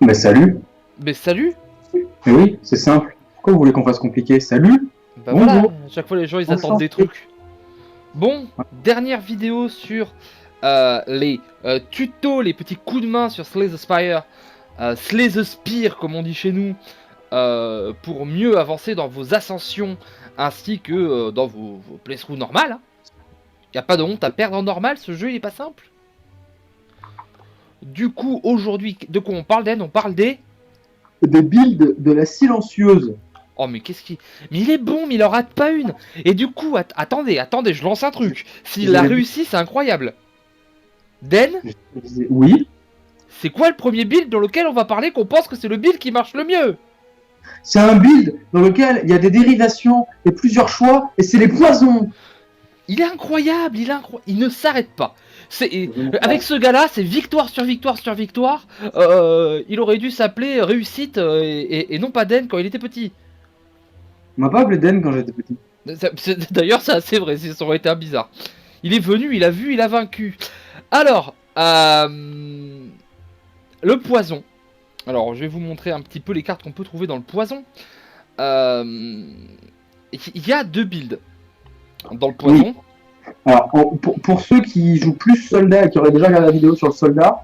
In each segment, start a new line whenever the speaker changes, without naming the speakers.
Bah salut.
Mais salut.
Mais oui, c'est simple. Pourquoi vous voulez qu'on fasse compliqué? Salut.
Bah voilà,
Bonjour.
à chaque fois les gens ils attendent des
Enchanté.
trucs. Bon, dernière vidéo sur les tutos, les petits coups de main sur Slay the Spire, Slay the Spear comme on dit chez nous, pour mieux avancer dans vos ascensions ainsi que dans vos playthroughs normales. Hein. Y a pas de honte à perdre en normal, ce jeu il est pas simple. Du coup, aujourd'hui, de quoi on parle, Dan? On parle des...
Des builds de la silencieuse.
Oh mais qu'est-ce qui... Mais il est bon, mais il en rate pas une. Et du coup, attendez, je lance un truc. S'il a réussi, c'est incroyable. Den,
Oui.
c'est quoi le premier build dans lequel on va parler qu'on pense que c'est le build qui marche le mieux?
C'est un build dans lequel il y a des dérivations et plusieurs choix, et c'est les poisons.
Il est incroyable, il ne s'arrête pas. Avec ce gars-là, c'est victoire sur victoire sur victoire. Il aurait dû s'appeler Réussite et non pas Den quand il était petit.
On m'a pas appelé Den quand j'étais petit.
D'ailleurs, c'est assez vrai, ça aurait été un bizarre. Il est venu, il a vu, il a vaincu. Alors, le poison. Alors, je vais vous montrer un petit peu les cartes qu'on peut trouver dans le poison. Il y a deux builds dans le poison.
Oui. Alors, pour ceux qui jouent plus soldat et qui auraient déjà regardé la vidéo sur le soldat,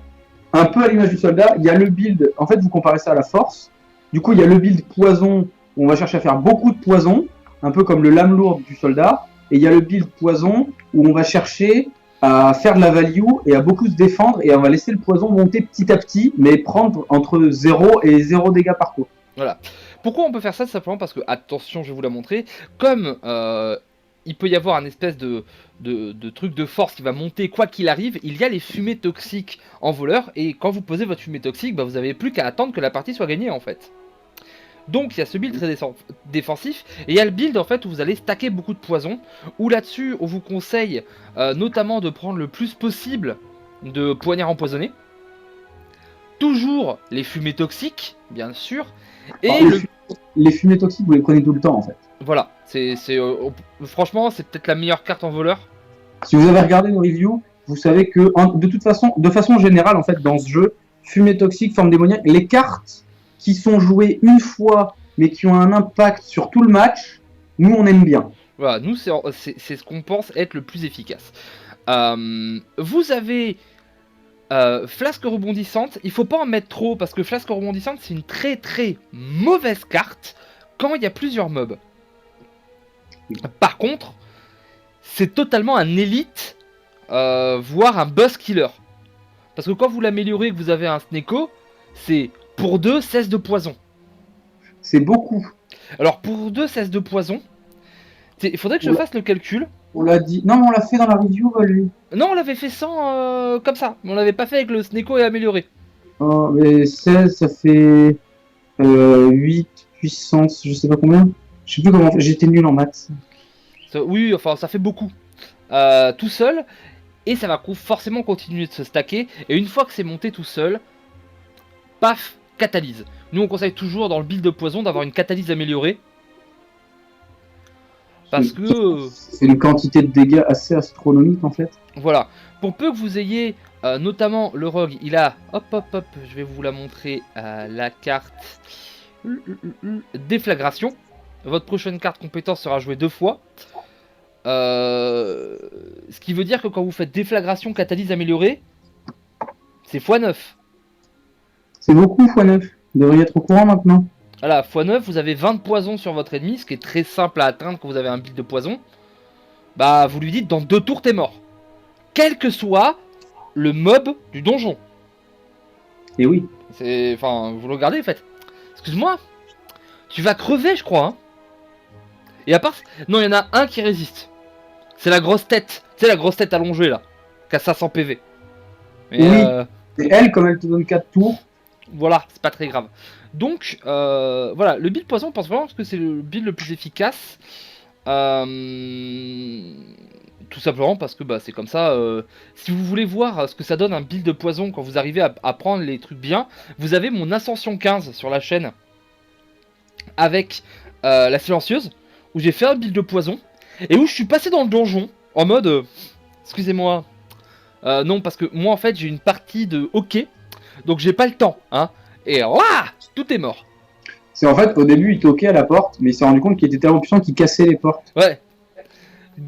un peu à l'image du soldat, il y a le build. En fait, vous comparez ça à la force. Du coup, il y a le build poison où on va chercher à faire beaucoup de poison, un peu comme le lame lourde du soldat. Et il y a le build poison où on va chercher à faire de la value et à beaucoup se défendre, et on va laisser le poison monter petit à petit, mais prendre entre 0 et 0 dégâts par tour.
Voilà. Pourquoi on peut faire ça? Simplement parce que, attention, je vais vous la montrer, comme il peut y avoir un espèce de truc de force qui va monter quoi qu'il arrive, il y a les fumées toxiques en voleur, et quand vous posez votre fumée toxique, bah, vous n'avez plus qu'à attendre que la partie soit gagnée en fait. Donc il y a ce build très défensif, et il y a le build en fait où vous allez stacker beaucoup de poison, où là-dessus on vous conseille notamment de prendre le plus possible de poignards empoisonnés, toujours les fumées toxiques bien sûr, et
les fumées toxiques vous les prenez tout le temps en fait.
Voilà, franchement c'est peut-être la meilleure carte en voleur.
Si vous avez regardé nos reviews, vous savez que de toute façon, de façon générale en fait dans ce jeu, fumée toxique, forme démoniaque, les cartes qui sont jouées une fois, mais qui ont un impact sur tout le match, nous on aime bien.
Voilà, nous c'est ce qu'on pense être le plus efficace. Vous avez Flasque rebondissante, il faut pas en mettre trop, parce que Flasque rebondissante c'est une très très mauvaise carte quand il y a plusieurs mobs. Par contre, c'est totalement un élite, voire un boss killer. Parce que quand vous l'améliorez et que vous avez un Sneko, c'est pour 2, 16 de poison.
C'est beaucoup.
Alors pour 2, 16 de poison, il faudrait que je fasse le calcul.
On l'a dit. Non, mais on l'a fait dans la review, lui.
Non, on l'avait fait sans comme ça. On l'avait pas fait avec le Sneko et amélioré.
Oh, mais 16, ça fait 8 puissance, je sais pas combien. Je sais plus comment. J'étais nul en maths.
Oui, enfin, ça fait beaucoup. Tout seul. Et ça va forcément continuer de se stacker. Et une fois que c'est monté tout seul, paf, catalyse. Nous, on conseille toujours dans le build de poison d'avoir une catalyse améliorée. Parce que...
c'est une quantité de dégâts assez astronomique en fait.
Voilà. Pour peu que vous ayez, notamment le rogue, il a... Hop, hop, hop, je vais vous la montrer. La carte... Déflagration. Votre prochaine carte compétence sera jouée 2 fois. Ce qui veut dire que quand vous faites déflagration, catalyse améliorée, c'est x9.
C'est beaucoup x9. Vous devriez être au courant maintenant.
Voilà, x9, vous avez 20 de poison sur votre ennemi, ce qui est très simple à atteindre quand vous avez un build de poison. Bah, vous lui dites dans 2 tours, t'es mort. Quel que soit le mob du donjon.
Et oui.
Enfin, vous le regardez, en fait. Excuse-moi, tu vas crever, je crois. Hein. Et à part... Non, il y en a un qui résiste. C'est la grosse tête. C'est la grosse tête allongée, là. Qui a 500 PV. Mais,
oui. Et elle, comme elle te donne 4 tours...
Voilà, c'est pas très grave. Donc, voilà, le build poison, je pense vraiment que c'est le build le plus efficace. Tout simplement parce que bah, c'est comme ça. Si vous voulez voir ce que ça donne un build de poison quand vous arrivez à prendre les trucs bien, vous avez mon Ascension 15 sur la chaîne avec la silencieuse, où j'ai fait un build de poison, et où je suis passé dans le donjon en mode... excusez-moi. Non, parce que moi en fait j'ai une partie de hockey, donc j'ai pas le temps, hein. et là, tout est mort.
C'est en fait, au début, il toquait à la porte, mais il s'est rendu compte qu'il était tellement puissant qu'il cassait les portes.
Ouais.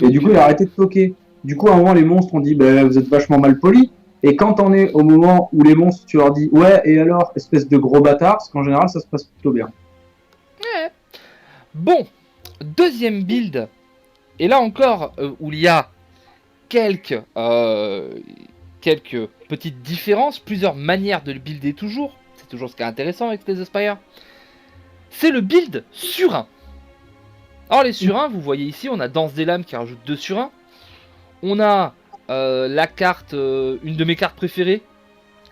Et du coup, il a arrêté de toquer. Du coup, à un moment, les monstres ont dit, bah, vous êtes vachement mal polis. Et quand on est au moment où les monstres, tu leur dis, ouais, et alors, espèce de gros bâtard, parce qu'en général, ça se passe plutôt bien.
Ouais. Bon, deuxième build. Et là encore, où il y a quelques petites différences, plusieurs manières de le builder toujours. C'est toujours ce qui est intéressant avec les Aspire. C'est le build surin. Alors les surins, vous voyez ici, on a Danse des Lames qui rajoute 2 surins. On a la carte, une de mes cartes préférées,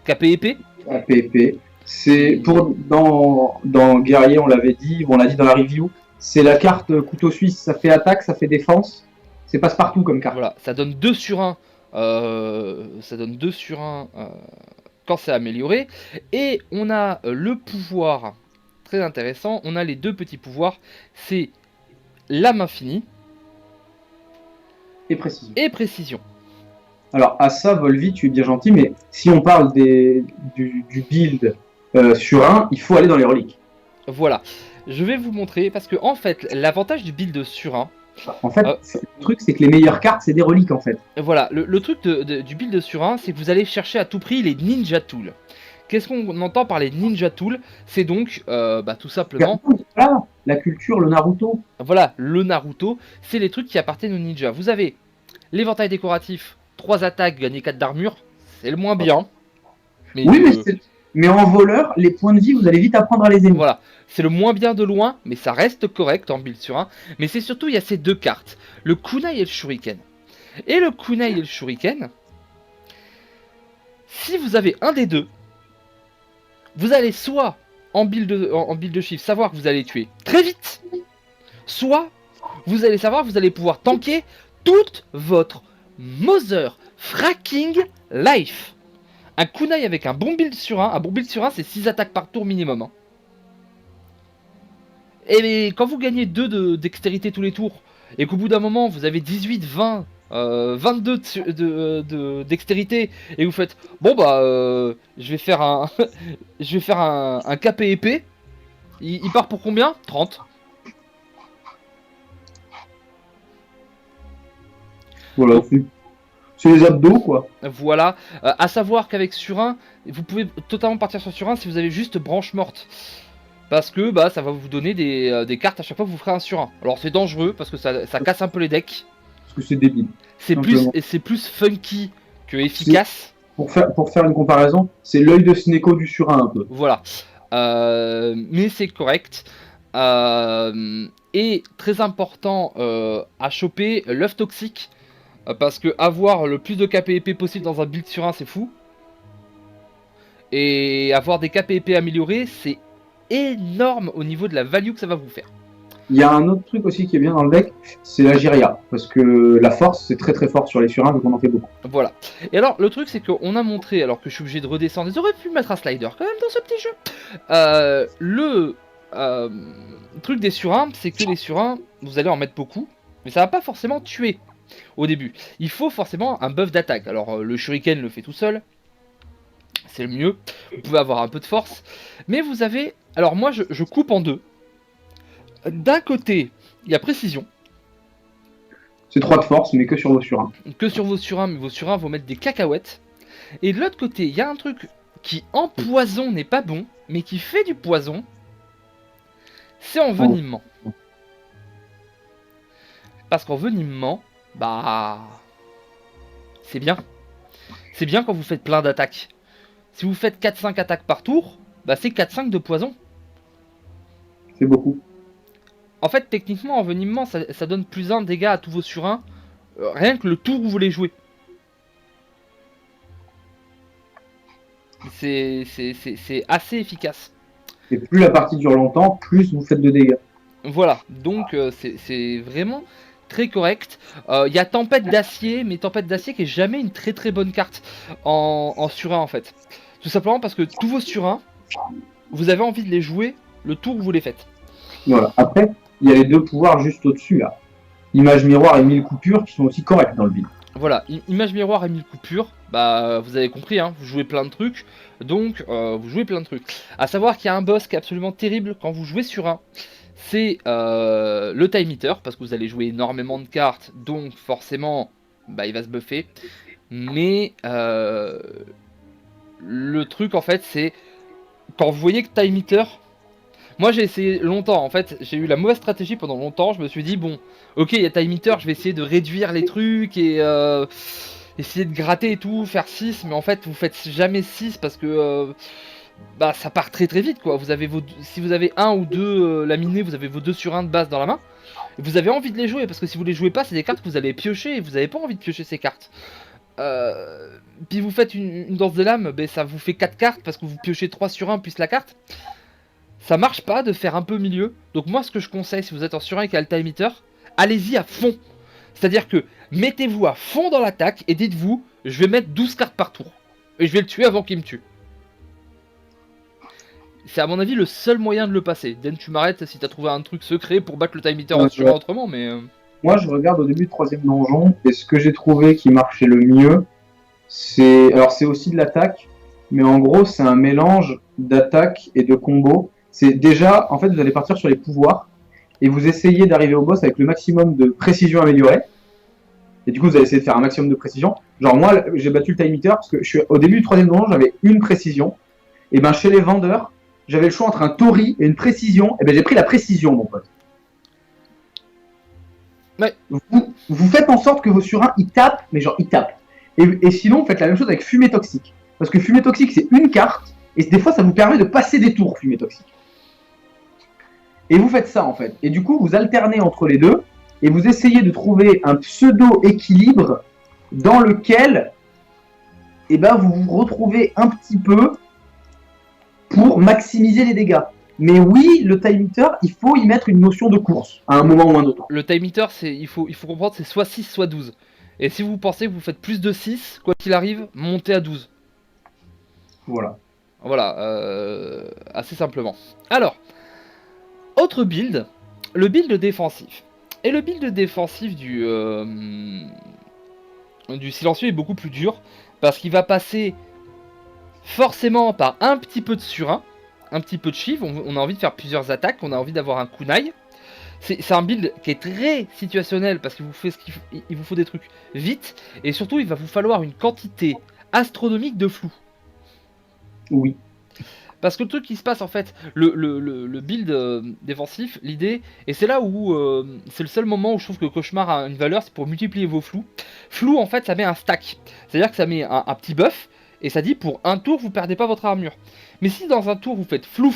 KPEP.
KPEP. C'est pour dans Guerrier, on l'avait dit, on l'a dit dans la review, c'est la carte couteau suisse, ça fait attaque, ça fait défense. C'est passe-partout comme carte.
Voilà, ça donne 2 sur 1. Ça donne 2 sur 1 quand c'est amélioré. Et on a le pouvoir, très intéressant, on a les 2 petits pouvoirs, c'est lame infinie
et précision. Alors, à ça, Volvi, tu es bien gentil, mais si on parle du build sur 1, il faut aller dans les reliques.
Voilà, je vais vous montrer, parce que en fait, l'avantage du build sur 1,
en fait, le truc, c'est que les meilleures cartes, c'est des reliques, en fait.
Voilà, le truc du build sur 1, c'est que vous allez chercher à tout prix les Ninja Tools. Qu'est-ce qu'on entend par les Ninja Tools? C'est donc, tout simplement...
la culture, le Naruto.
Voilà, le Naruto, c'est les trucs qui appartiennent aux ninjas. Vous avez l'éventail décoratif, 3 attaques, gagner 4 d'armure, c'est le moins bien.
Mais oui, mais en voleur, les points de vie, vous allez vite apprendre à les aimer.
Voilà, c'est le moins bien de loin, mais ça reste correct en build sur 1. Mais c'est surtout, il y a ces 2 cartes, le Kunai et le Shuriken. Et le Kunai et le Shuriken, si vous avez un des deux, vous allez soit en build de chiffre savoir que vous allez tuer très vite, soit vous allez savoir que vous allez pouvoir tanker toute votre Mother Fracking Life. Un kunai avec un bon build sur 1, c'est 6 attaques par tour minimum. Hein. Et quand vous gagnez 2 de dextérité tous les tours, et qu'au bout d'un moment vous avez 18, 20, 22 de dextérité, et vous faites bon je vais faire un un KPEP, il part pour combien? 30.
Voilà, c'est les abdos quoi.
Voilà, à savoir qu'avec Surin, vous pouvez totalement partir sur Surin si vous avez juste branche morte. Parce que ça va vous donner des cartes à chaque fois que vous ferez un Surin. Alors c'est dangereux parce que ça casse un peu les decks.
Parce que c'est débile.
C'est plus funky que efficace.
Pour faire une comparaison, c'est l'œil de Sneko du Surin un peu.
Voilà. Mais c'est correct. Et très important à choper, l'œuf toxique. Parce que avoir le plus de KPEP possible dans un build sur 1, c'est fou. Et avoir des KPEP améliorés, c'est énorme au niveau de la value que ça va vous faire.
Il y a un autre truc aussi qui est bien dans le deck, c'est la Jiria. Parce que la force, c'est très très fort sur les sur 1, vu qu'on en fait beaucoup.
Voilà. Et alors, le truc, c'est qu'on a montré, alors que je suis obligé de redescendre, ils auraient pu mettre un slider quand même dans ce petit jeu. Le truc des sur 1, c'est que les sur 1, vous allez en mettre beaucoup, mais ça va pas forcément tuer. Au début, il faut forcément un buff d'attaque. Alors le shuriken le fait tout seul, c'est le mieux. Vous pouvez avoir un peu de force, mais vous avez... Alors moi je coupe en deux. D'un côté, il y a précision.
C'est 3 de force, mais que sur vos sur 1.
Que sur vos sur 1, mais vos sur 1 vont mettre des cacahuètes. Et de l'autre côté, il y a un truc qui en poison n'est pas bon, mais qui fait du poison. C'est envenimement. Parce qu'envenimement, c'est bien. C'est bien quand vous faites plein d'attaques. Si vous faites 4-5 attaques par tour, c'est 4-5 de poison.
C'est beaucoup.
En fait, techniquement, envenimement, ça donne plus 1 dégâts à tous vos sur 1, rien que le tour où vous les jouez. C'est assez efficace.
Et plus la partie dure longtemps, plus vous faites de dégâts.
Voilà, donc c'est vraiment... très correct. Il y a Tempête d'Acier, mais Tempête d'Acier qui est jamais une très très bonne carte en sur 1 en fait. Tout simplement parce que tous vos sur 1, vous avez envie de les jouer le tour où vous les faites.
Voilà. Après, il y a les 2 pouvoirs juste au-dessus là. Image miroir et 1000 coupures qui sont aussi corrects dans le build.
Voilà, image miroir et 1000 coupures, bah vous avez compris, hein, vous jouez plein de trucs, donc vous jouez plein de trucs. À savoir qu'il y a un boss qui est absolument terrible quand vous jouez sur un, c'est le time eater, parce que vous allez jouer énormément de cartes, donc forcément, bah il va se buffer. Mais le truc en fait, c'est quand vous voyez que time eater, moi j'ai essayé longtemps, en fait, j'ai eu la mauvaise stratégie pendant longtemps, je me suis dit bon, ok il y a time eater, je vais essayer de réduire les trucs et essayer de gratter et tout, faire 6, mais en fait vous faites jamais 6 parce que bah ça part très très vite quoi. Vous avez si vous avez un ou deux laminés, vous avez vos 2 sur 1 de base dans la main, vous avez envie de les jouer parce que si vous les jouez pas, c'est des cartes que vous allez piocher et vous avez pas envie de piocher ces cartes. Puis vous faites une danse de lame, ben ça vous fait 4 cartes parce que vous piochez 3 sur 1 plus la carte. Ça marche pas de faire un peu milieu. Donc moi ce que je conseille si vous êtes en sur 1 et qu'il y a le time eater, allez-y à fond. C'est-à-dire que mettez-vous à fond dans l'attaque et dites-vous, je vais mettre 12 cartes par tour. Et je vais le tuer avant qu'il me tue. C'est à mon avis le seul moyen de le passer. Den, tu m'arrêtes si t'as trouvé un truc secret pour battre le time eater en sur 1 autrement, mais...
Moi, je regarde au début de 3ème donjon, et ce que j'ai trouvé qui marchait le mieux, c'est... Alors, c'est aussi de l'attaque, mais en gros, c'est un mélange d'attaque et de combo. C'est déjà, en fait, vous allez partir sur les pouvoirs, et vous essayez d'arriver au boss avec le maximum de précision améliorée. Et du coup, vous allez essayer de faire un maximum de précision. Genre, moi, j'ai battu le time eater, parce que au début du 3ème donjon, j'avais une précision. Et ben, chez les vendeurs, j'avais le choix entre un tori et une précision. Et ben, j'ai pris la précision, mon pote.
Ouais.
Vous faites en sorte que vos sur 1 ils tapent, mais genre ils tapent. Et sinon, vous faites la même chose avec fumée toxique. Parce que fumée toxique, c'est une carte, et des fois, ça vous permet de passer des tours, fumée toxique. Et vous faites ça, en fait. Et du coup, vous alternez entre les deux, et vous essayez de trouver un pseudo-équilibre dans lequel eh ben, vous vous retrouvez un petit peu pour maximiser les dégâts. Mais oui, le time eater, il faut y mettre une notion de course, à un moment ou un autre.
Le time eater, il faut comprendre, c'est soit 6, soit 12. Et si vous pensez que vous faites plus de 6, quoi qu'il arrive, montez à 12.
Voilà.
Voilà, assez simplement. Alors, autre build, le build défensif. Et le build défensif du silencieux est beaucoup plus dur, parce qu'il va passer forcément par un petit peu de surin, un petit peu de chiv, on a envie de faire plusieurs attaques, on a envie d'avoir un kunai. C'est un build qui est très situationnel parce qu'il vous fait il vous faut des trucs vite et surtout il va vous falloir une quantité astronomique de flou.
Oui.
Parce que le truc qui se passe en fait, le build défensif, l'idée, et c'est là où c'est le seul moment où je trouve que Cauchemar a une valeur, c'est pour multiplier vos flous. Flou en fait ça met un stack, c'est-à-dire que ça met un petit buff et ça dit pour un tour vous perdez pas votre armure. Mais si dans un tour vous faites flou,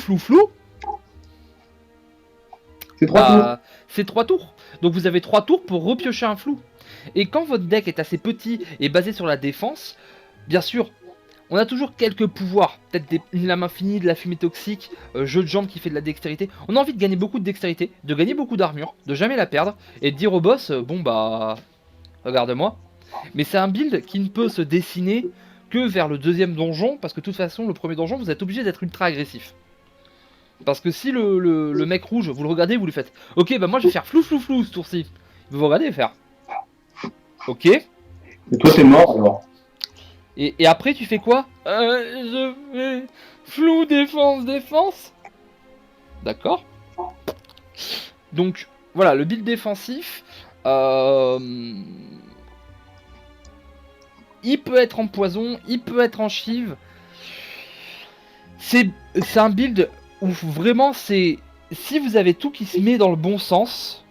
c'est 3 tours.
C'est 3 tours. Donc vous avez 3 tours pour repiocher un flou. Et quand votre deck est assez petit et basé sur la défense, bien sûr, on a toujours quelques pouvoirs. Peut-être une lame infinie, de la fumée toxique, jeu de jambes qui fait de la dextérité. On a envie de gagner beaucoup de dextérité, de gagner beaucoup d'armure, de jamais la perdre, et de dire au boss, bon bah, regarde-moi. Mais c'est un build qui ne peut se dessiner que vers le 2ème donjon, parce que de toute façon, le 1er donjon, vous êtes obligé d'être ultra agressif. Parce que si le mec rouge, vous le regardez, vous lui faites ok, bah moi je vais faire flou ce tour-ci. Vous vous regardez et faire ok.
Et toi t'es mort alors.
Et après tu fais quoi? Je fais flou défense. D'accord. Donc voilà, le build défensif. Il peut être en poison, il peut être en chive. C'est un build où vraiment c'est... Si vous avez tout qui se met dans le bon sens,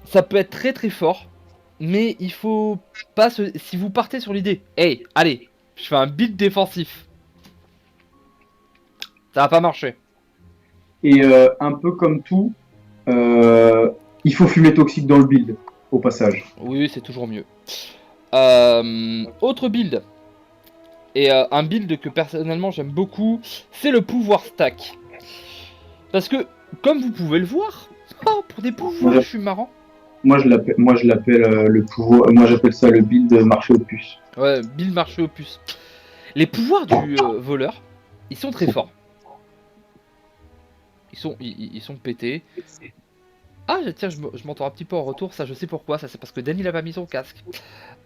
ça peut être très très fort. Mais il faut pas se... Si vous partez sur l'idée, hey, allez, je fais un build défensif. Ça va pas marcher.
Et un peu comme tout, il faut fumer toxique dans le build, au passage.
Oui, c'est toujours mieux. Autre build. Et un build que personnellement j'aime beaucoup, c'est le pouvoir stack. Parce que, comme vous pouvez le voir, oh, pour des pouvoirs, je suis marrant.
Moi je l'appelle le pouvoir. Moi j'appelle ça le build marché opus.
Ouais, build marché opus. Les pouvoirs du voleur, ils sont très forts. Ils sont pétés. Ah, tiens, je m'entends un petit peu en retour, ça je sais pourquoi, ça c'est parce que Dan il a pas mis son casque.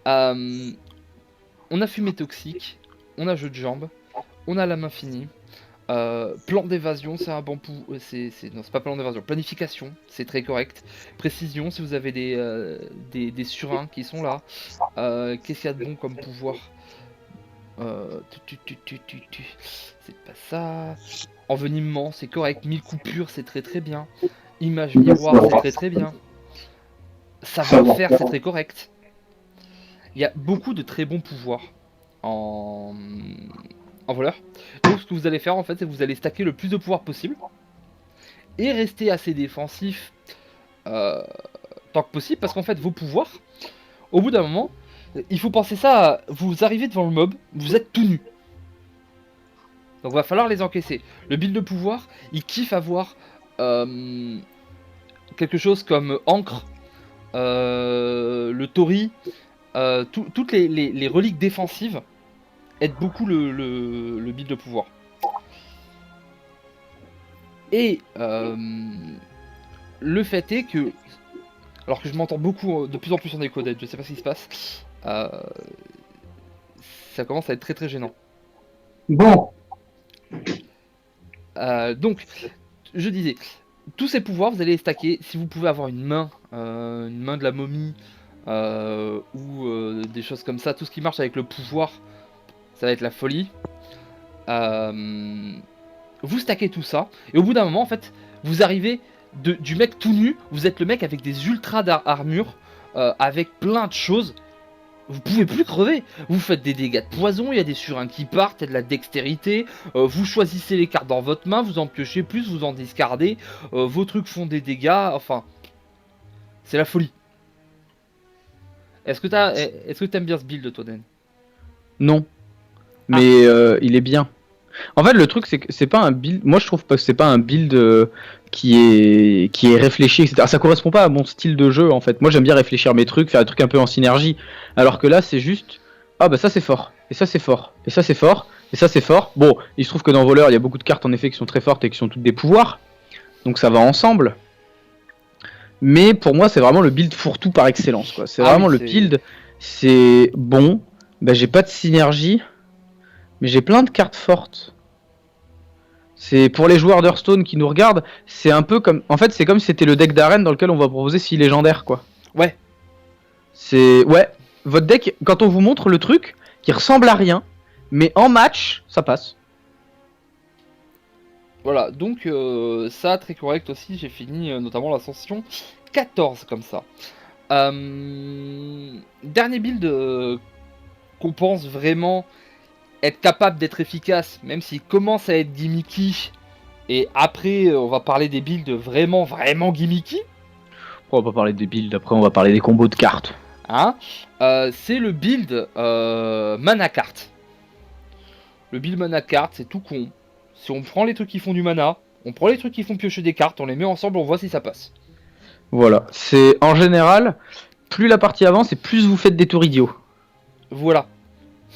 Euh, on a fumée toxique, on a jeu de jambes, on a lame infinie, plan d'évasion, c'est un bon pou... Non, c'est pas plan d'évasion, planification, c'est très correct. Précision, si vous avez des surins qui sont là. Qu'est-ce qu'il y a de bon comme pouvoir? C'est pas ça. Envenimement, c'est correct. 1000 coupures, c'est très très bien. Image miroir, c'est très très bien. Savoir-faire, c'est très correct. Il y a beaucoup de très bons pouvoirs en, en voleur. Donc ce que vous allez faire en fait, c'est que vous allez stacker le plus de pouvoirs possible et rester assez défensif tant que possible, parce qu'en fait vos pouvoirs, au bout d'un moment, il faut penser ça à, vous arrivez devant le mob, vous êtes tout nu. Donc va falloir les encaisser. Le build de pouvoir, il kiffe avoir quelque chose comme encre, le tori, toutes les reliques défensives aident beaucoup le build de pouvoir. Et le fait est que, alors que je m'entends beaucoup, de plus en plus en écodette, je sais pas ce qui se passe, ça commence à être très très gênant.
Bon.
Donc, je disais, tous ces pouvoirs, vous allez les stacker. Si vous pouvez avoir une main de la momie, ou des choses comme ça, tout ce qui marche avec le pouvoir, ça va être la folie. Vous stackez tout ça, et au bout d'un moment, en fait, vous arrivez du mec tout nu, vous êtes le mec avec des ultra d'armure, avec plein de choses. Vous pouvez plus crever. Vous faites des dégâts de poison, il y a des surins qui partent, il y a de la dextérité. Vous choisissez les cartes dans votre main, vous en piochez plus, vous en discardez. Vos trucs font des dégâts, enfin... C'est la folie. Est-ce que t'aimes bien ce build, toi, Dan?
Non. Mais il est bien. En fait, le truc, c'est que c'est pas un build... Moi, je trouve pas que c'est pas un build qui est réfléchi, etc. Ça correspond pas à mon style de jeu, en fait. Moi, j'aime bien réfléchir mes trucs, faire des trucs un peu en synergie. Alors que là, c'est juste... Ah bah ça, c'est fort. Et ça, c'est fort. Et ça, c'est fort. Et ça, c'est fort. Bon, il se trouve que dans Voleur, il y a beaucoup de cartes, en effet, qui sont très fortes et qui sont toutes des pouvoirs. Donc ça va ensemble. Mais pour moi, c'est vraiment le build fourre-tout par excellence, quoi. C'est vraiment le build... C'est bon. Bah, j'ai pas de synergie. Mais j'ai plein de cartes fortes. C'est pour les joueurs d'Hearthstone qui nous regardent, c'est un peu comme... En fait, c'est comme si c'était le deck d'arène dans lequel on va proposer 6 légendaires, quoi.
Ouais.
C'est... Ouais. Votre deck, quand on vous montre le truc, qui ressemble à rien, mais en match, ça passe.
Voilà, donc ça, très correct aussi. J'ai fini notamment l'ascension 14 comme ça. Dernier build qu'on pense vraiment être capable d'être efficace, même s'il commence à être gimmicky. Et après, on va parler des builds vraiment, vraiment gimmicky.
On va pas parler des builds, après on va parler des combos de cartes.
Hein, c'est le build mana carte. Le build mana carte, c'est tout con. Si on prend les trucs qui font du mana, on prend les trucs qui font piocher des cartes, on les met ensemble, on voit si ça passe.
Voilà, c'est en général, plus la partie avance et plus vous faites des tours idiots.
Voilà.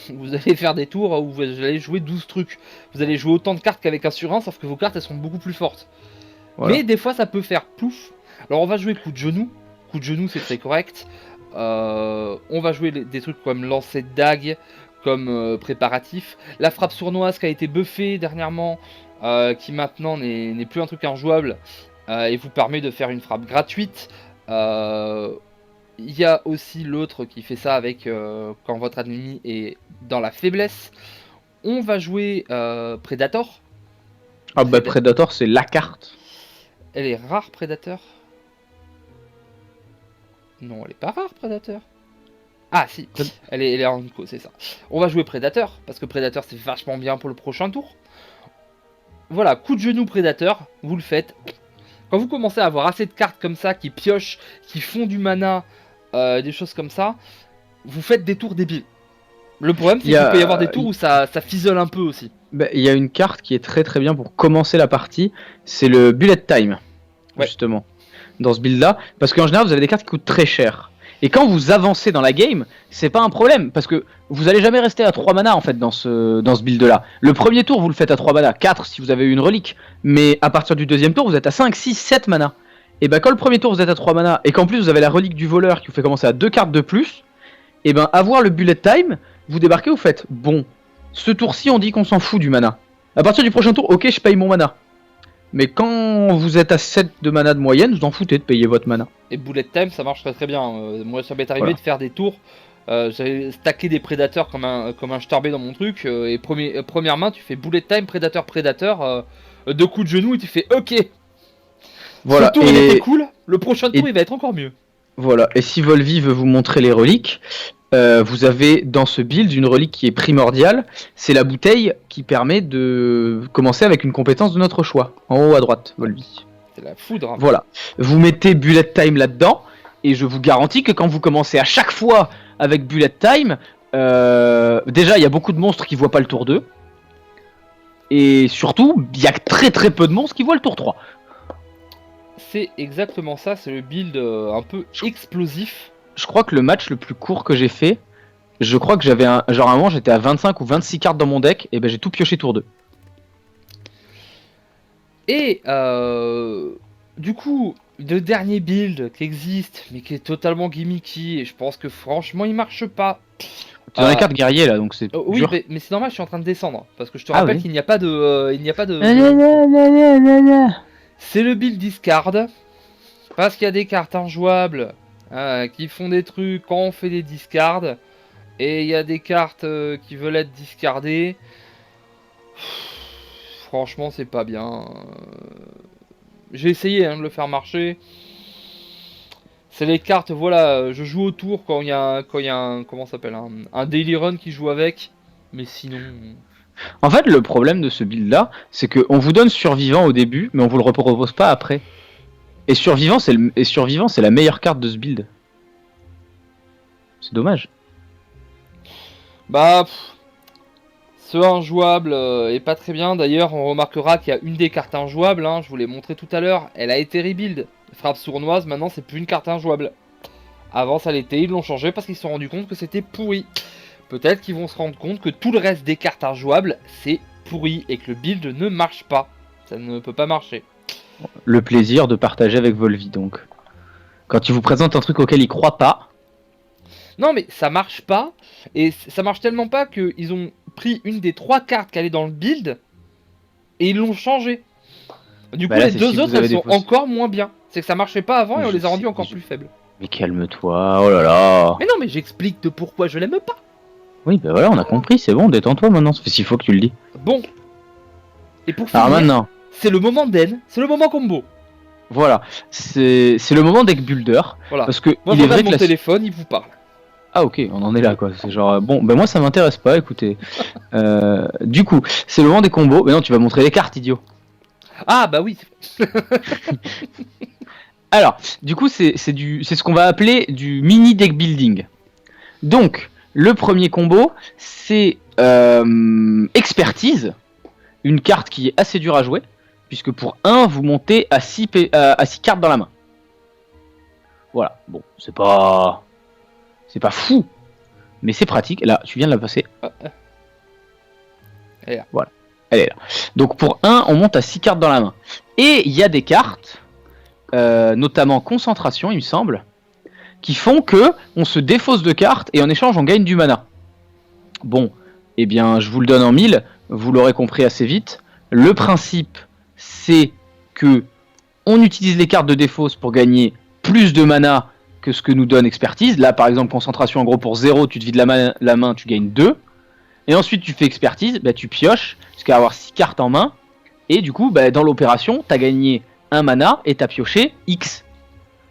Vous allez faire des tours où vous allez jouer 12 trucs. Vous allez jouer autant de cartes qu'avec un sur 1, sauf que vos cartes elles sont beaucoup plus fortes. Voilà. Mais des fois ça peut faire plouf. Alors on va jouer coup de genou. Coup de genou c'est très correct. On va jouer des trucs comme lancer de dague, comme préparatif. La frappe sournoise qui a été buffée dernièrement, qui maintenant n'est plus un truc injouable, et vous permet de faire une frappe gratuite. Il y a aussi l'autre qui fait ça avec quand votre ennemi est dans la faiblesse. On va jouer Predator.
Ah bah Predator c'est la carte.
Elle est rare Predator. Non, elle est pas rare Predator. Ah si, elle est en co, c'est ça. On va jouer Predator, parce que Predator c'est vachement bien pour le prochain tour. Voilà, coup de genou Predator, vous le faites. Quand vous commencez à avoir assez de cartes comme ça, qui piochent, qui font du mana, des choses comme ça, vous faites des tours débiles. Le problème c'est qu'il peut y avoir des tours où ça fisole un peu aussi.
Bah, il y a une carte qui est très très bien pour commencer la partie, c'est le bullet time, justement, dans ce build là, parce qu'en général vous avez des cartes qui coûtent très cher. Et quand vous avancez dans la game, c'est pas un problème, parce que vous allez jamais rester à 3 mana en fait dans ce build là. Le premier tour vous le faites à 3 mana, 4 si vous avez une relique, mais à partir du deuxième tour vous êtes à 5, 6, 7 mana. et bah quand le premier tour vous êtes à 3 mana, et qu'en plus vous avez la relique du voleur qui vous fait commencer à 2 cartes de plus, et ben avoir le bullet time, vous débarquez, vous faites bon, ce tour-ci on dit qu'on s'en fout du mana. À partir du prochain tour, ok je paye mon mana. Mais quand vous êtes à 7 de mana de moyenne, vous en foutez de payer votre mana.
Et bullet time, ça marche très très bien. Moi, ça m'est arrivé
Voilà.
de faire des tours. J'avais stacké des prédateurs comme un starbé dans mon truc. Et première main, tu fais bullet time, prédateur. 2 coups de genou et tu fais ok.
Voilà.
Ce tour il était cool. Le prochain tour il va être encore mieux.
Voilà. Et si Volvi veut vous montrer les reliques, vous avez dans ce build une relique qui est primordiale. C'est la bouteille qui permet de commencer avec une compétence de notre choix. En haut à droite, Volvi.
C'est la foudre.
Voilà. Vous mettez bullet time là-dedans. Et je vous garantis que quand vous commencez à chaque fois avec bullet time, déjà il y a beaucoup de monstres qui voient pas le tour 2. Et surtout, il y a très très peu de monstres qui voient le tour 3.
C'est exactement ça, c'est le build un peu explosif.
Je crois que le match le plus court que j'ai fait, je crois que j'avais genre à un moment j'étais à 25 ou 26 cartes dans mon deck, et ben j'ai tout pioché tour 2.
Et du coup, le dernier build qui existe, mais qui est totalement gimmicky, et je pense que franchement il marche pas.
C'est dans les cartes guerriers là, donc c'est
Oui,
dur.
mais c'est normal, je suis en train de descendre. Parce que je te
Ah
rappelle
oui.
qu'il n'y a pas de. C'est le build discard. Parce qu'il y a des cartes injouables qui font des trucs quand on fait des discards. Et il y a des cartes qui veulent être discardées. Franchement, c'est pas bien. J'ai essayé de le faire marcher. C'est les cartes, voilà, je joue au tour quand il y a un comment ça s'appelle, un daily run qui joue avec. Mais sinon.
En fait, le problème de ce build là, c'est qu'on vous donne survivant au début, mais on vous le repropose pas après. Et survivant, c'est la meilleure carte de ce build. C'est dommage.
Bah, ce injouable est pas très bien. D'ailleurs, on remarquera qu'il y a une des cartes injouables, je vous l'ai montré tout à l'heure, elle a été rebuild. Frappe sournoise, maintenant c'est plus une carte injouable. Avant ça l'était, ils l'ont changé parce qu'ils se sont rendus compte que c'était pourri. Peut-être qu'ils vont se rendre compte que tout le reste des cartes injouables, c'est pourri et que le build ne marche pas. Ça ne peut pas marcher.
Le plaisir de partager avec Volvi, donc. Quand il vous présente un truc auquel il croit pas.
Non mais ça marche pas, et ça marche tellement pas qu'ils ont pris une des 3 cartes qui allait dans le build, et ils l'ont changé. Du coup
Bah là,
les deux autres elles sont encore moins bien. C'est que ça marchait pas avant et on les a rendus encore plus faibles.
Mais calme-toi, oh là là.
Mais non mais j'explique de pourquoi je l'aime pas.
Oui bah voilà, on a compris, c'est bon, détends-toi maintenant, ça fait 6 fois que tu le dis.
Bon. Et pour
Alors
finir,
maintenant,
c'est le moment d'En, c'est le moment combo.
voilà, c'est le moment deck builder.
Voilà.
Parce que
Moi
il
je
est vrai
regarde
que
mon téléphone, il vous parle.
Ah ok, on en est là quoi, c'est genre, bon, ben moi ça m'intéresse pas, écoutez. Du coup, c'est le moment des combos, mais non, tu vas montrer les cartes, idiot.
Ah bah oui.
Alors, du coup, c'est ce qu'on va appeler du mini deck building. Donc, le premier combo, c'est expertise, une carte qui est assez dure à jouer, puisque pour 1, vous montez à 6 cartes dans la main. Voilà, bon, c'est pas fou, mais c'est pratique. Là, tu viens de la passer.
Elle est là.
Voilà, elle est là. Donc pour 1, on monte à 6 cartes dans la main. Et il y a des cartes, notamment concentration, il me semble, qui font que on se défausse de cartes et en échange on gagne du mana. Bon, eh bien je vous le donne en 1000, vous l'aurez compris assez vite. Le principe, c'est que on utilise les cartes de défausse pour gagner plus de mana que ce que nous donne expertise. Là par exemple concentration, en gros pour 0 tu te vides la main, tu gagnes 2. Et ensuite tu fais expertise, bah, tu pioches jusqu'à avoir 6 cartes en main. Et du coup bah, dans l'opération t'as gagné 1 mana et t'as pioché X.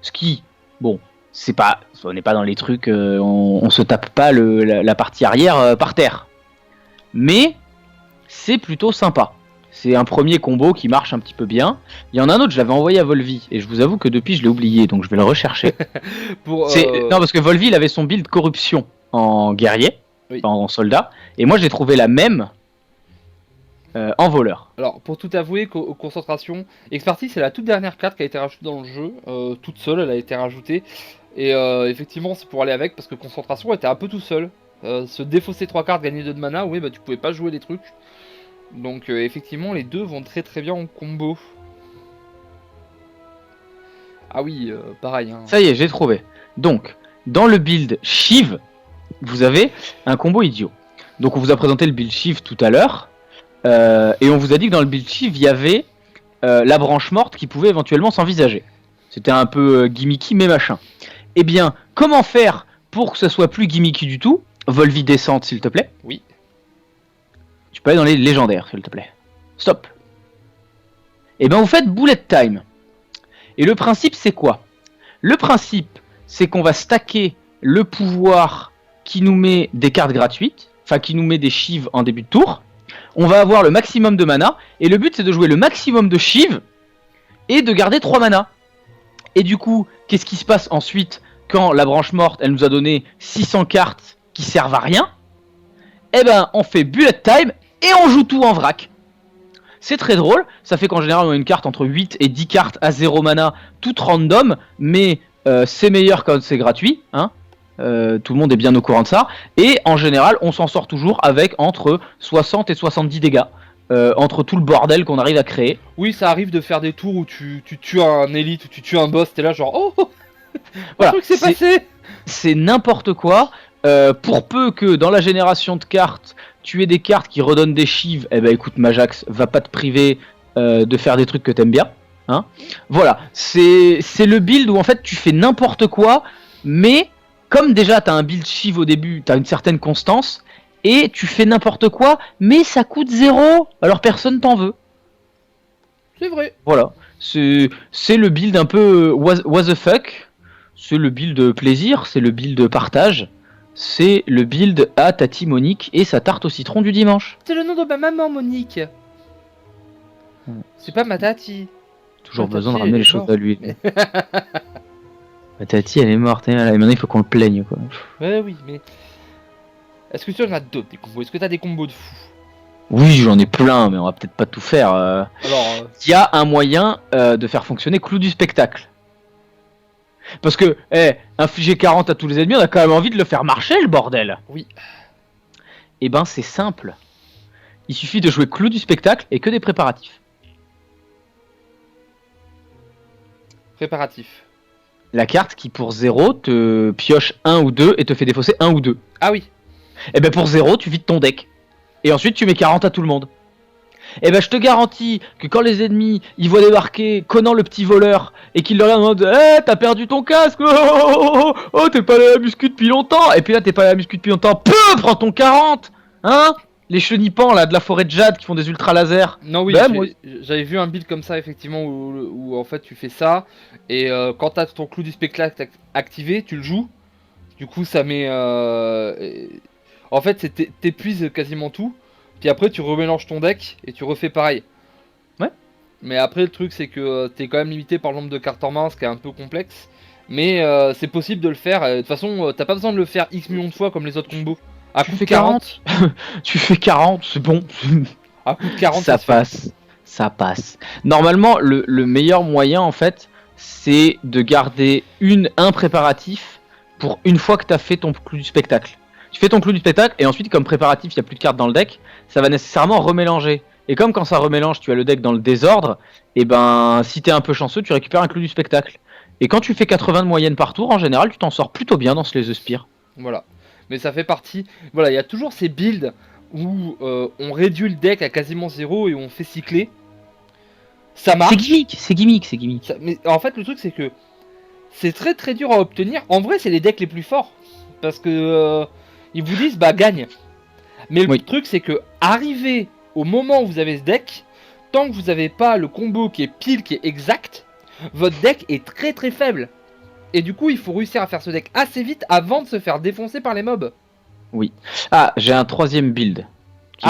Ce qui, bon, c'est pas, on n'est pas dans les trucs, on se tape pas la partie arrière par terre. Mais c'est plutôt sympa. C'est un premier combo qui marche un petit peu bien. Il y en a un autre, je l'avais envoyé à Volvi. Et je vous avoue que depuis je l'ai oublié, donc je vais le rechercher. Non, parce que Volvi il avait son build corruption en guerrier,
oui.
En soldat. Et moi j'ai trouvé la même en voleur.
Alors pour tout avouer, concentration, expertise c'est la toute dernière carte qui a été rajoutée dans le jeu. Toute seule elle a été rajoutée. Et effectivement c'est pour aller avec parce que concentration était un peu tout seul. Se défausser 3 cartes, gagner 2 de mana, oui bah tu pouvais pas jouer des trucs. Donc effectivement les deux vont très très bien en combo. Ah oui, pareil. Hein.
Ça y est, j'ai trouvé. Donc, dans le build Shiv, vous avez un combo idiot. Donc, on vous a présenté le build Shiv tout à l'heure. Et on vous a dit que dans le build Shiv, il y avait la branche morte qui pouvait éventuellement s'envisager. C'était un peu gimmicky, mais machin. Eh bien, comment faire pour que ça soit plus gimmicky du tout? Volvi descente, s'il te plaît.
Oui.
Tu peux aller dans les légendaires, s'il te plaît. Stop. Et ben vous faites bullet time. Et le principe c'est quoi? Le principe c'est qu'on va stacker le pouvoir qui nous met des cartes gratuites, enfin qui nous met des Shiv en début de tour. On va avoir le maximum de mana, et le but c'est de jouer le maximum de Shiv et de garder 3 mana. Et du coup, qu'est-ce qui se passe ensuite quand la branche morte elle nous a donné 600 cartes qui servent à rien? Eh ben on fait bullet time et on joue tout en vrac. C'est très drôle, ça fait qu'en général on a une carte entre 8 et 10 cartes à 0 mana, toute random, mais c'est meilleur quand c'est gratuit, hein. Tout le monde est bien au courant de ça, et en général on s'en sort toujours avec entre 60 et 70 dégâts, entre tout le bordel qu'on arrive à créer.
Oui, ça arrive de faire des tours où tu tues un élite, où tu tues un boss, t'es là genre oh
Voilà,
truc s'est passé.
C'est n'importe quoi. Pour peu que dans la génération de cartes, tu aies des cartes qui redonnent des Shiv, eh ben écoute Majax, va pas te priver de faire des trucs que t'aimes bien. Hein, voilà, c'est le build où en fait tu fais n'importe quoi, mais comme déjà t'as un build Shiv au début, t'as une certaine constance, et tu fais n'importe quoi, mais ça coûte 0, alors personne t'en veut.
C'est vrai.
Voilà, c'est le build un peu what the fuck, c'est le build plaisir, c'est le build partage. C'est le build à Tati Monique et sa tarte au citron du dimanche.
C'est le nom de ma maman, Monique. C'est pas ma tati.
Toujours
Ma
besoin de
tati,
ramener
elle
les
est
choses
morte.
à lui. Ma Tati, elle est morte, hein, là, et maintenant il faut qu'on le plaigne, quoi.
Ouais, oui, mais. Est-ce que tu en as d'autres des combos? Est-ce que t'as des combos de fou?
Oui, j'en ai plein, mais on va peut-être pas tout faire.
Alors,
Il y a un moyen de faire fonctionner Clou du spectacle. Parce que, infliger 40 à tous les ennemis, on a quand même envie de le faire marcher, le bordel.
oui.
Et ben, c'est simple. Il suffit de jouer Clou du spectacle et que des préparatifs.
Préparatif.
La carte qui pour 0 te pioche 1 ou 2 et te fait défausser 1 ou 2.
Ah oui.
Et ben pour 0 tu vides ton deck. Et ensuite tu mets 40 à tout le monde. Et ben je te garantis que quand les ennemis ils voient débarquer Conan le petit voleur et qu'ils le regardent en mode t'as perdu ton casque, oh t'es pas allé à la muscu depuis longtemps. Et puis là t'es pas allé à la muscu depuis longtemps, prends ton 40. Hein, les chenipans là de la forêt de jade qui font des ultra lasers.
Non, oui,
Ben, moi-
j'avais vu un build comme ça, effectivement, où en fait tu fais ça, et quand t'as ton clou du spectacle activé, tu le joues. Du coup, ça met. En fait, t'épuises quasiment tout, puis après tu remélanges ton deck et tu refais pareil.
Ouais.
Mais après, le truc, c'est que t'es quand même limité par le nombre de cartes en main, ce qui est un peu complexe. Mais c'est possible de le faire. De toute façon, t'as pas besoin de le faire X millions de fois comme les autres combos. À
Tu
coup de
fais
40.
Tu fais 40, c'est bon.
À coup de 40,
Ça
se fait.
passe. Ça passe. Normalement, le meilleur moyen, en fait, c'est de garder un préparatif pour une fois que tu as fait ton clou du spectacle. Tu fais ton clou du spectacle, et ensuite, comme préparatif, il n'y a plus de cartes dans le deck, ça va nécessairement remélanger. Et comme quand ça remélange, tu as le deck dans le désordre, et ben, si tu es un peu chanceux, tu récupères un clou du spectacle. Et quand tu fais 80 de moyenne par tour, en général, tu t'en sors plutôt bien dans ce Les Spire.
Voilà. Mais ça fait partie. Voilà, il y a toujours ces builds où on réduit le deck à quasiment 0 et on fait cycler. Ça marche.
C'est gimmick.
Mais en fait, le truc, c'est que c'est très très dur à obtenir. En vrai, c'est les decks les plus forts. Parce que ils vous disent, bah gagne. Mais le truc, c'est que arrivé au moment où vous avez ce deck, tant que vous n'avez pas le combo qui est pile, qui est exact, votre deck est très très faible. Et du coup, il faut réussir à faire ce deck assez vite avant de se faire défoncer par les mobs.
Oui. Ah, j'ai un troisième build qui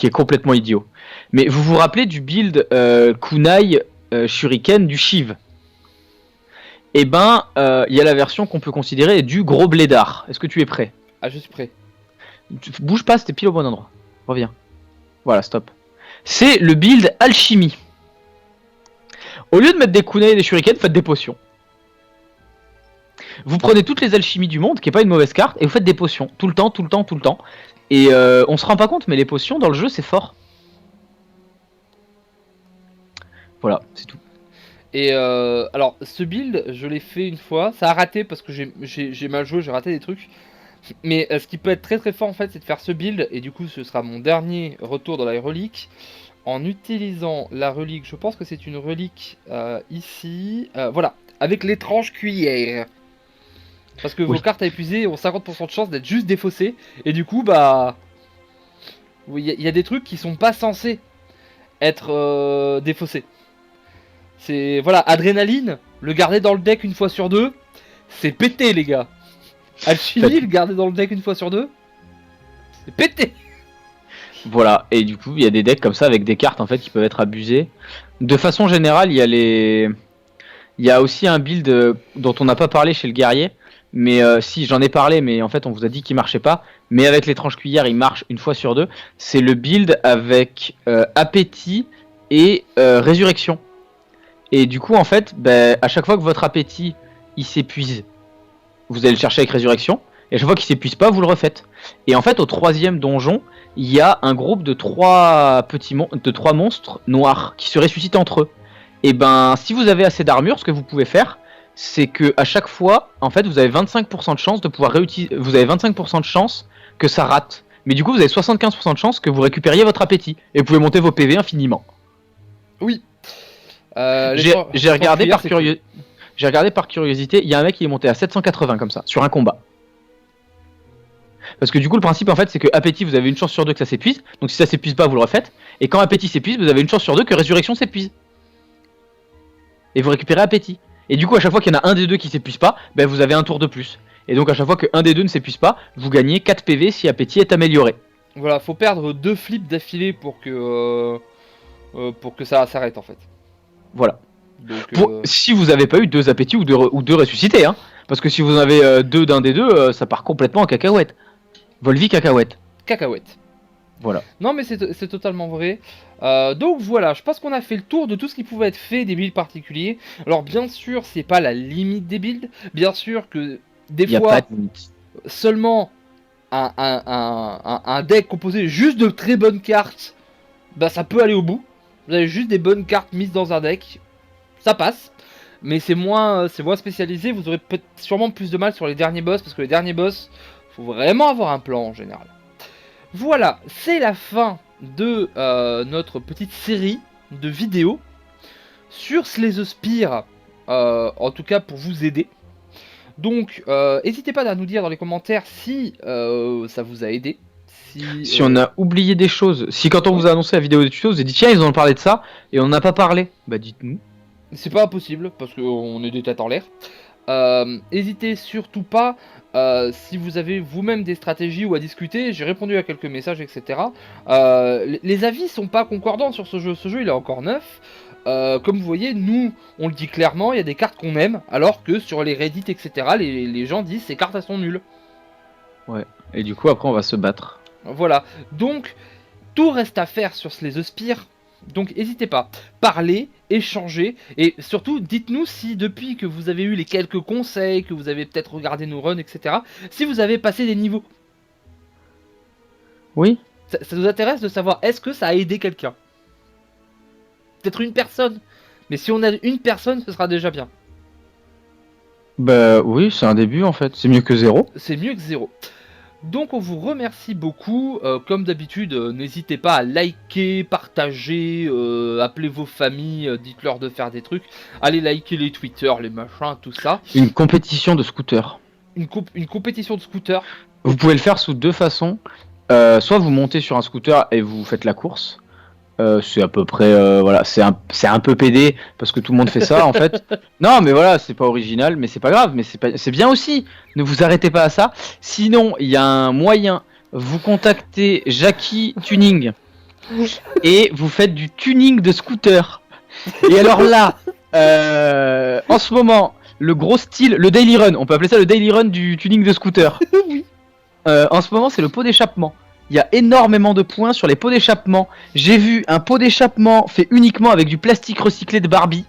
est complètement idiot. Mais vous vous rappelez du build Kunai Shuriken du Shiv? Eh ben, il y a la version qu'on peut considérer du gros blédard. Est-ce que tu es prêt?
Ah, je suis prêt.
Bouge pas, c'était pile au bon endroit. Reviens. Voilà, stop. C'est le build Alchimie. Au lieu de mettre des kunai et des shurikens, faites des potions. Vous prenez toutes les alchimies du monde, qui est pas une mauvaise carte, et vous faites des potions. Tout le temps. Et on se rend pas compte, mais les potions dans le jeu, c'est fort. Voilà, c'est tout.
Et alors, ce build, je l'ai fait une fois. Ça a raté parce que j'ai mal joué, j'ai raté des trucs. Mais ce qui peut être très très fort en fait, c'est de faire ce build. Et du coup, ce sera mon dernier retour dans la relique. En utilisant la relique, je pense que c'est une relique ici. Voilà, avec l'étrange cuillère. Parce que vos cartes à épuiser ont 50% de chance d'être juste défaussées. Et du coup, bah. Il y a des trucs qui sont pas censés être défaussés. C'est. Voilà, adrénaline, le garder dans le deck une fois sur deux, c'est pété, les gars. Alchimie, le garder dans le deck une fois sur deux, c'est pété.
Voilà, et du coup, il y a des decks comme ça avec des cartes en fait qui peuvent être abusées. De façon générale, il y a aussi un build dont on n'a pas parlé chez le guerrier. Mais si, j'en ai parlé, mais en fait, on vous a dit qu'il marchait pas. Mais avec l'étrange cuillère, il marche une fois sur deux. C'est le build avec appétit et résurrection. Et du coup, en fait, à chaque fois que votre appétit il s'épuise, vous allez le chercher avec résurrection. Et à chaque fois qu'il s'épuise pas, vous le refaites. Et en fait, au 3e donjon, il y a un groupe de 3 monstres noirs qui se ressuscitent entre eux. Et ben, si vous avez assez d'armure, ce que vous pouvez faire, c'est que à chaque fois, en fait, vous avez 25% de chance de pouvoir réutiliser. Vous avez 25% de chance que ça rate. Mais du coup, vous avez 75% de chance que vous récupériez votre appétit. Et vous pouvez monter vos PV infiniment.
Oui.
J'ai regardé par curiosité, il y a un mec qui est monté à 780 comme ça, sur un combat. Parce que du coup, le principe en fait, c'est que appétit, vous avez une chance sur deux que ça s'épuise. Donc si ça s'épuise pas, vous le refaites. Et quand appétit s'épuise, vous avez une chance sur deux que résurrection s'épuise. Et vous récupérez appétit. Et du coup, à chaque fois qu'il y en a un des deux qui s'épuise pas, vous avez un tour de plus. Et donc à chaque fois qu'un des deux ne s'épuise pas, vous gagnez 4 PV si appétit est amélioré.
Voilà, faut perdre 2 flips d'affilée pour que ça s'arrête en fait.
Voilà.
Donc,
si vous avez pas eu 2 appétits ou deux ressuscités, hein. Parce que si vous en avez 2 d'un des deux, ça part complètement en cacahuète. Volvi cacahuète.
Cacahuète.
Voilà.
Non mais c'est totalement vrai. Donc voilà, je pense qu'on a fait le tour de tout ce qui pouvait être fait des builds particuliers. Alors bien sûr, c'est pas la limite des builds. Bien sûr que des fois, seulement un deck composé juste de très bonnes cartes, ça peut aller au bout. Vous avez juste des bonnes cartes mises dans un deck, ça passe. Mais c'est moins spécialisé, vous aurez sûrement plus de mal sur les derniers boss, parce que les derniers boss, faut vraiment avoir un plan en général. Voilà, c'est la fin de notre petite série de vidéos sur Slay the Spire, en tout cas pour vous aider. Donc, n'hésitez pas à nous dire dans les commentaires si ça vous a aidé.
Si on a oublié des choses, si quand on vous a annoncé la vidéo des tutos, vous avez dit tiens, ils ont parlé de ça, et on n'a pas parlé, dites-nous.
C'est pas impossible, parce qu'on est des têtes en l'air. N'hésitez surtout pas, si vous avez vous-même des stratégies ou à discuter, j'ai répondu à quelques messages, etc. Les avis sont pas concordants sur ce jeu il est encore neuf. Comme vous voyez, nous, on le dit clairement, il y a des cartes qu'on aime, alors que sur les Reddit, etc., les gens disent ces cartes elles sont nulles.
Ouais, et du coup après on va se battre.
Voilà, donc tout reste à faire sur Slay the Spire. Donc n'hésitez pas, parlez, échangez, et surtout dites-nous si depuis que vous avez eu les quelques conseils, que vous avez peut-être regardé nos runs, etc., si vous avez passé des niveaux.
Oui.
Ça nous intéresse de savoir, est-ce que ça a aidé quelqu'un? Peut-être une personne, mais si on a une personne, ce sera déjà bien.
Oui, c'est un début en fait, c'est mieux que 0.
C'est mieux que 0. Donc on vous remercie beaucoup, comme d'habitude, n'hésitez pas à liker, partager, appeler vos familles, dites-leur de faire des trucs, allez liker les Twitter, les machins, tout ça.
Une compétition de scooter.
Une compétition de scooter.
Vous pouvez le faire sous 2 façons, soit vous montez sur un scooter et vous faites la course, c'est à peu près, voilà, c'est un peu pédé, parce que tout le monde fait ça en fait. Non mais voilà, c'est pas original, mais c'est pas grave, mais c'est bien aussi, ne vous arrêtez pas à ça. Sinon, il y a un moyen, vous contactez Jackie Tuning, et vous faites du tuning de scooter. Et alors là, en ce moment, le gros style, le daily run, on peut appeler ça le daily run du tuning de scooter.
Oui.
En ce moment, c'est le pot d'échappement. Il y a énormément de points sur les pots d'échappement. J'ai vu un pot d'échappement fait uniquement avec du plastique recyclé de Barbie.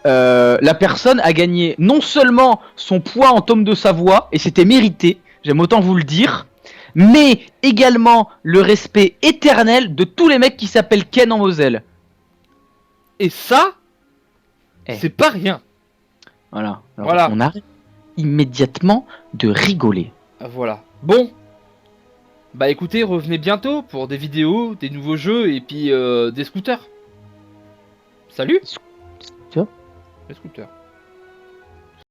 La personne a gagné non seulement son poids en tome de Savoie, et c'était mérité, j'aime autant vous le dire, mais également le respect éternel de tous les mecs qui s'appellent Ken en Moselle.
Et ça,
Eh.
C'est pas rien.
Voilà. Alors,
Voilà.
on arrête immédiatement de rigoler.
Voilà. Bon. Bah écoutez, revenez bientôt pour des vidéos, des nouveaux jeux et puis des scooters. Salut.
Tu vois
Les scooters.